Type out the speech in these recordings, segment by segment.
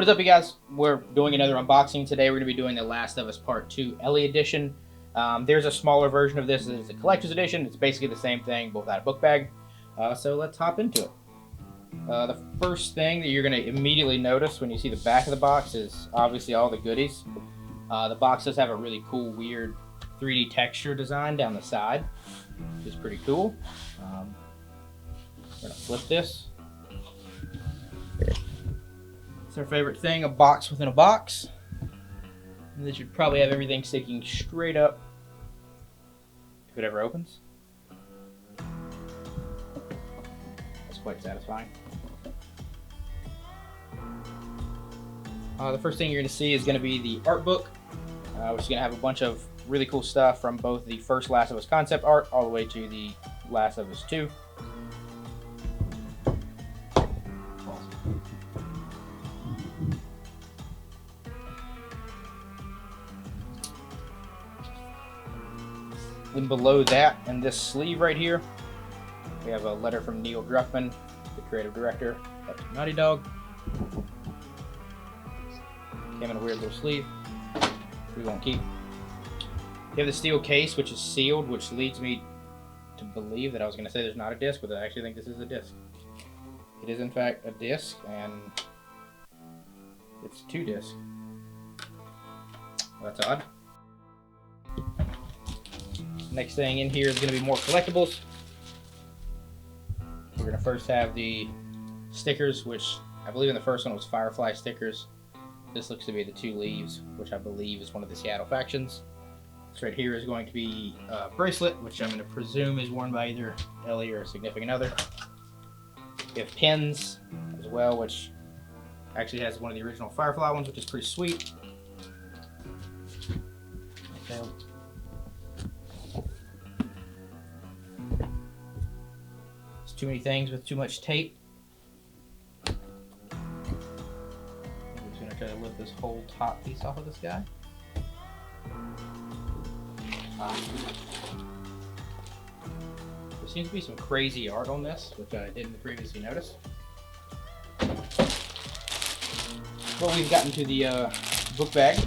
What is up, you guys? We're doing another unboxing today. We're going to be doing The Last of Us Part 2 Ellie Edition. There's a smaller version of this. It's a collector's edition. It's basically the same thing, both out of book bag. So let's hop into it. The first thing that you're going to immediately notice when you see the back of the box is obviously all the goodies. The box does have a really cool, weird 3D texture design down the side, which is pretty cool. We're going to flip this. It's our favorite thing, a box within a box. And this should probably have everything sticking straight up if it ever opens. That's quite satisfying. The first thing you're going to see is going to be the art book, which is going to have a bunch of really cool stuff from both the first Last of Us concept art all the way to the Last of Us 2. Then below that, and this sleeve right here, we have a letter from Neil Druckmann, the creative director at Naughty Dog. Came in a weird little sleeve. We won't keep. You have the steel case, which is sealed, which leads me to believe that I was going to say there's not a disc, but I actually think this is a disc. It is in fact a disc, and it's 2 discs. Well, that's odd. Next thing in here is going to be more collectibles. We're going to first have the stickers, which I believe in the first one was Firefly stickers. This looks to be the 2 leaves, which I believe is one of the Seattle factions. This right here is going to be a bracelet, which I'm going to presume is worn by either Ellie or a significant other. We have pins as well, which actually has one of the original Firefly ones, which is pretty sweet. Okay. Too many things with too much tape. I'm just going to try to lift this whole top piece off of this guy. There seems to be some crazy art on this, which I didn't previously notice. Well, we've gotten to the book bag,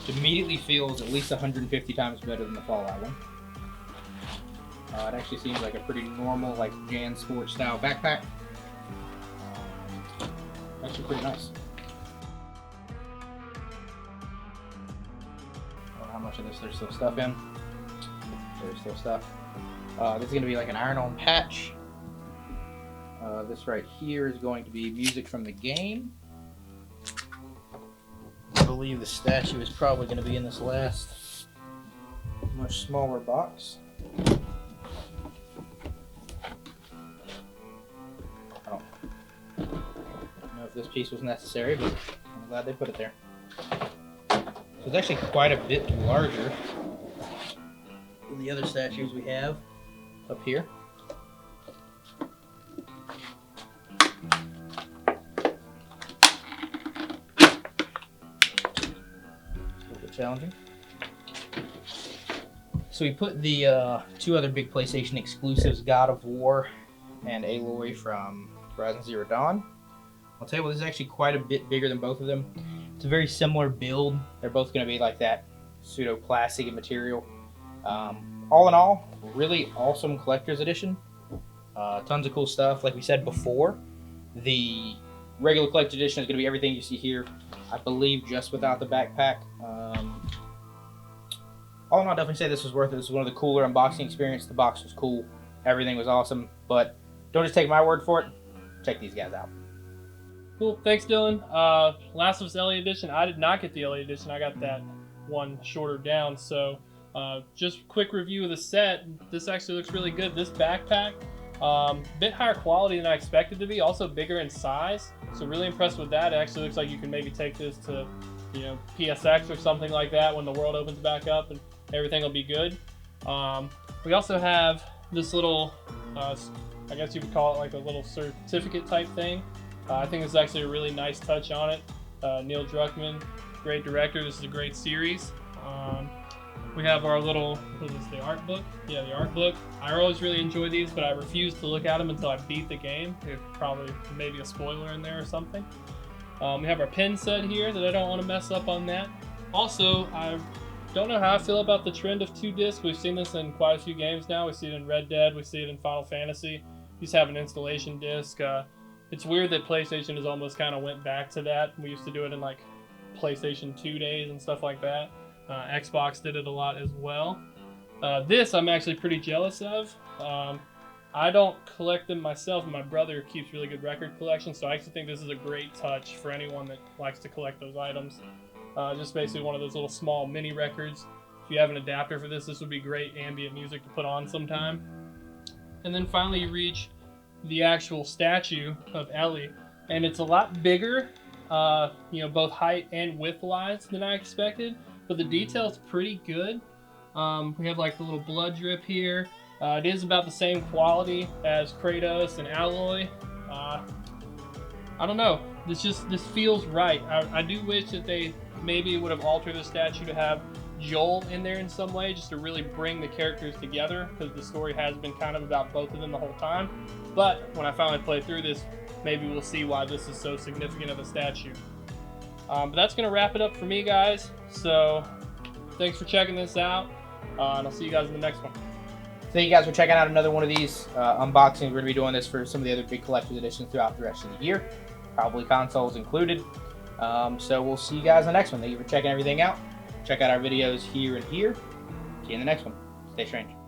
which immediately feels at least 150 times better than the Fallout one. It actually seems like a pretty normal, like Jan Sport style backpack. Actually pretty nice. I don't know how much of this there's still stuff in. There's still stuff. This is going to be like an iron-on patch. This right here is going to be music from the game. I believe the statue is probably going to be in this last, much smaller box. This piece was necessary, but I'm glad they put it there. So it's actually quite a bit larger than the other statues we have up here. It's a little bit challenging. So we put the 2 other big PlayStation exclusives, God of War and Aloy from Horizon Zero Dawn. I'll tell you what, this is actually quite a bit bigger than both of them. It's a very similar build. They're both going to be like that pseudo-plastic material. All in all, really awesome collector's edition. Tons of cool stuff. Like we said before, the regular collector's edition is going to be everything you see here, I believe, just without the backpack. All in all, I'll definitely say this was worth it. This was one of the cooler unboxing experiences. The box was cool. Everything was awesome. But don't just take my word for it. Check these guys out. Cool, thanks Dylan. Last of Us Ellie Edition, I did not get the Ellie Edition, I got that one shorter down, so just quick review of the set. This actually looks really good. This backpack, bit higher quality than I expected to be, also bigger in size, so really impressed with that. It actually looks like you can maybe take this to, PSX or something like that when the world opens back up and everything will be good. We also have this little, I guess you would call it like a little certificate type thing. I think this is actually a really nice touch on it. Neil Druckmann, great director. This is a great series. We have our little, what is this, the art book? Yeah, the art book. I always really enjoy these, but I refuse to look at them until I beat the game. There's probably maybe a spoiler in there or something. We have our pin set here that I don't want to mess up on that. Also, I don't know how I feel about the trend of 2 discs. We've seen this in quite a few games now. We see it in Red Dead. We see it in Final Fantasy. You just have an installation disc. It's weird that PlayStation has almost kind of went back to that. We used to do it in like PlayStation 2 days and stuff like that. Xbox did it a lot as well. This I'm actually pretty jealous of. I don't collect them myself, and my brother keeps really good record collections, so I actually think this is a great touch for anyone that likes to collect those items. Just basically one of those little small mini records. If you have an adapter for this would be great ambient music to put on sometime. And then finally you reach the actual statue of Ellie, and it's a lot bigger, both height and width-wise than I expected, but the detail's pretty good. We have like the little blood drip here. It is about the same quality as Kratos and Aloy. I don't know. This feels right. I do wish that they maybe would have altered the statue to have Joel in there in some way, just to really bring the characters together, because the story has been kind of about both of them the whole time. But when I finally play through this, maybe we'll see why this is so significant of a statue. But that's going to wrap it up for me, guys. So thanks for checking this out, and I'll see you guys in the next one. Thank you guys for checking out another one of these unboxings. We're going to be doing this for some of the other big collector's editions throughout the rest of the year, probably consoles included. So we'll see you guys in the next one. Thank you for checking everything out. Check out our videos here and here. See you in the next one. Stay strange.